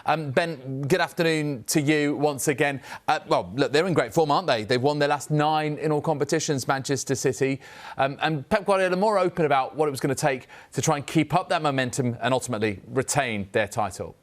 Ben, good afternoon to you once again. Well, look, they're in great form, aren't they? They've won their last 9 in all competitions, Manchester City. And Pep Guardiola more open about what it was going to take to try and keep up that momentum and ultimately retain their title.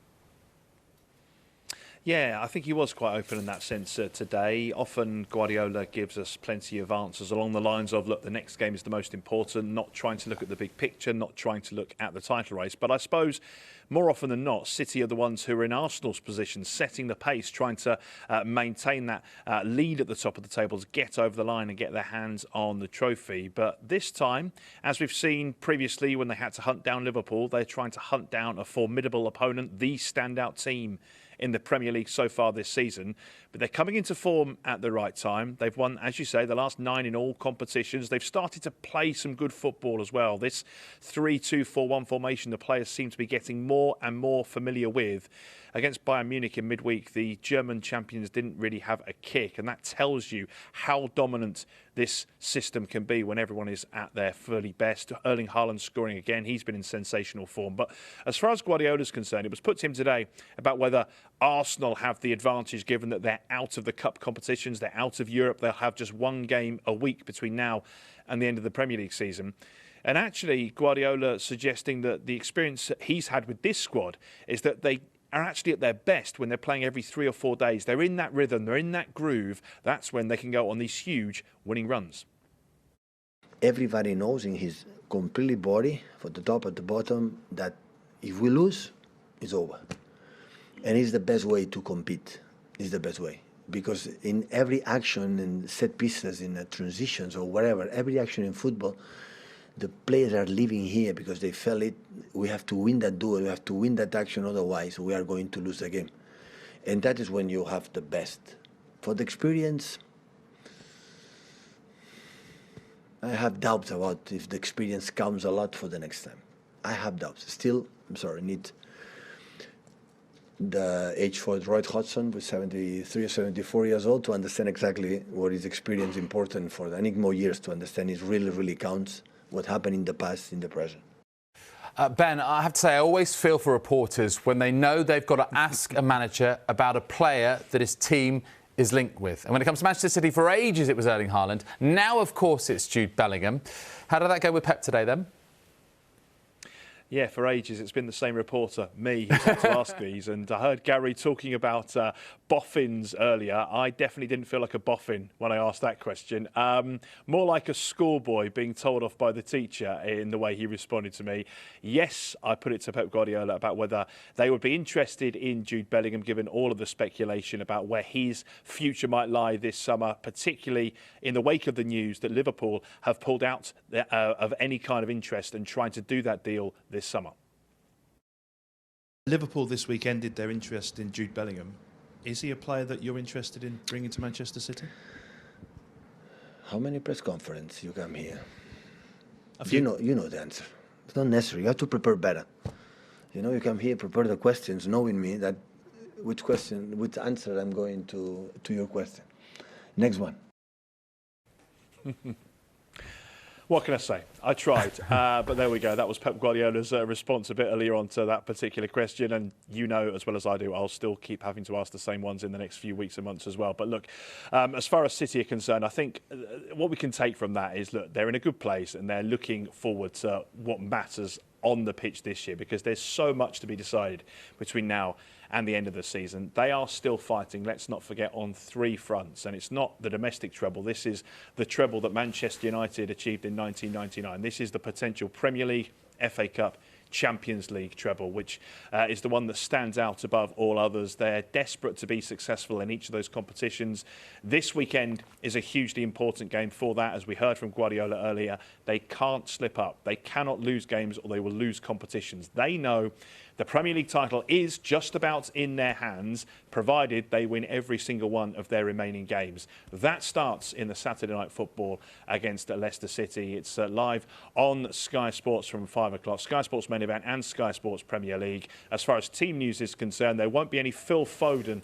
Yeah, I think he was quite open in that sense today. Often Guardiola gives us plenty of answers along the lines of, look, the next game is the most important, not trying to look at the big picture, not trying to look at the title race. But I suppose more often than not, City are the ones who are in Arsenal's position, setting the pace, trying to maintain that lead at the top of the tables, get over the line and get their hands on the trophy. But this time, as we've seen previously when they had to hunt down Liverpool, they're trying to hunt down a formidable opponent, the standout team in the Premier League so far this season. But they're coming into form at the right time. They've won, as you say, the last 9 in all competitions. They've started to play some good football as well. This 3-2-4-1 formation, the players seem to be getting more and more familiar with. Against Bayern Munich in midweek, the German champions didn't really have a kick, and that tells you how dominant this system can be when everyone is at their fully best. Erling Haaland scoring again. He's been in sensational form. But as far as Guardiola's concerned, it was put to him today about whether Arsenal have the advantage given that they're out of the cup competitions, they're out of Europe, they'll have just 1 game a week between now and the end of the Premier League season. And actually, Guardiola suggesting that the experience that he's had with this squad is that they are actually at their best when they're playing every 3 or 4 days. They're in that rhythm, they're in that groove. That's when they can go on these huge winning runs. Everybody knows in his completely body, from the top to the bottom, that if we lose, it's over. And it's the best way to compete. It's the best way. Because in every action, in set pieces, in transitions or whatever, every action in football, the players are living here because they felt it. We have to win that duel, we have to win that action, otherwise we are going to lose the game. And that is when you have the best. For the experience, I have doubts about if the experience counts a lot for the next time. I have doubts. Still, I'm sorry, need the age for Roy Hodgson, with 73 or 74 years old, to understand exactly what is experience important for. I need more years to understand it really, really counts. What happened in the past, in the present. Ben, I have to say, I always feel for reporters when they know they've got to ask a manager about a player that his team is linked with. And when it comes to Manchester City, for ages it was Erling Haaland. Now, of course, it's Jude Bellingham. How did that go with Pep today, then? Yeah, for ages it's been the same reporter, me, who's had to ask these. And I heard Gary talking about boffins earlier. I definitely didn't feel like a boffin when I asked that question. More like a schoolboy being told off by the teacher in the way he responded to me. Yes, I put it to Pep Guardiola about whether they would be interested in Jude Bellingham, given all of the speculation about where his future might lie this summer, particularly in the wake of the news that Liverpool have pulled out of any kind of interest and trying to do that deal this summer. Liverpool this week ended their interest in Jude Bellingham. Is he a player that you're interested in bringing to Manchester City? How many press conferences you come here? You know the answer. It's not necessary. You have to prepare better. You know, you come here, prepare the questions, knowing me that which answer I'm going to your question. Next one. What can I say? I tried, but there we go. That was Pep Guardiola's response a bit earlier on to that particular question. And you know as well as I do, I'll still keep having to ask the same ones in the next few weeks and months as well. But look, as far as City are concerned, I think what we can take from that is, look, they're in a good place and they're looking forward to what matters on the pitch this year, because there's so much to be decided between now and the end of the season. They are still fighting, let's not forget, on 3 fronts. And it's not the domestic treble. This is the treble that Manchester United achieved in 1999. This is the potential Premier League, FA Cup, Champions League treble, which is the one that stands out above all others. They're desperate to be successful in each of those competitions. This weekend is a hugely important game for that. As we heard from Guardiola earlier, they can't slip up. They cannot lose games or they will lose competitions. They know the Premier League title is just about in their hands, provided they win every single one of their remaining games. That starts in the Saturday night football against Leicester City. It's live on Sky Sports from 5 o'clock. Sky Sports Men Main Event and Sky Sports Premier League. As far as team news is concerned, there won't be any Phil Foden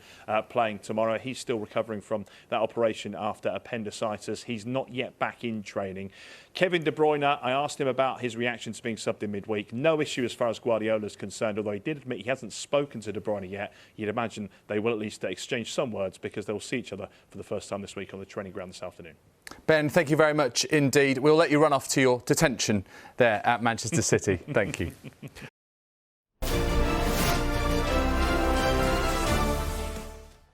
playing tomorrow. He's still recovering from that operation after appendicitis. He's not yet back in training. Kevin De Bruyne, I asked him about his reaction to being subbed in midweek. No issue as far as Guardiola's concerned, although he did admit he hasn't spoken to De Bruyne yet. You'd imagine they will at least exchange some words because they'll see each other for the first time this week on the training ground this afternoon. Ben, thank you very much indeed. We'll let you run off to your detention there at Manchester City. Thank you.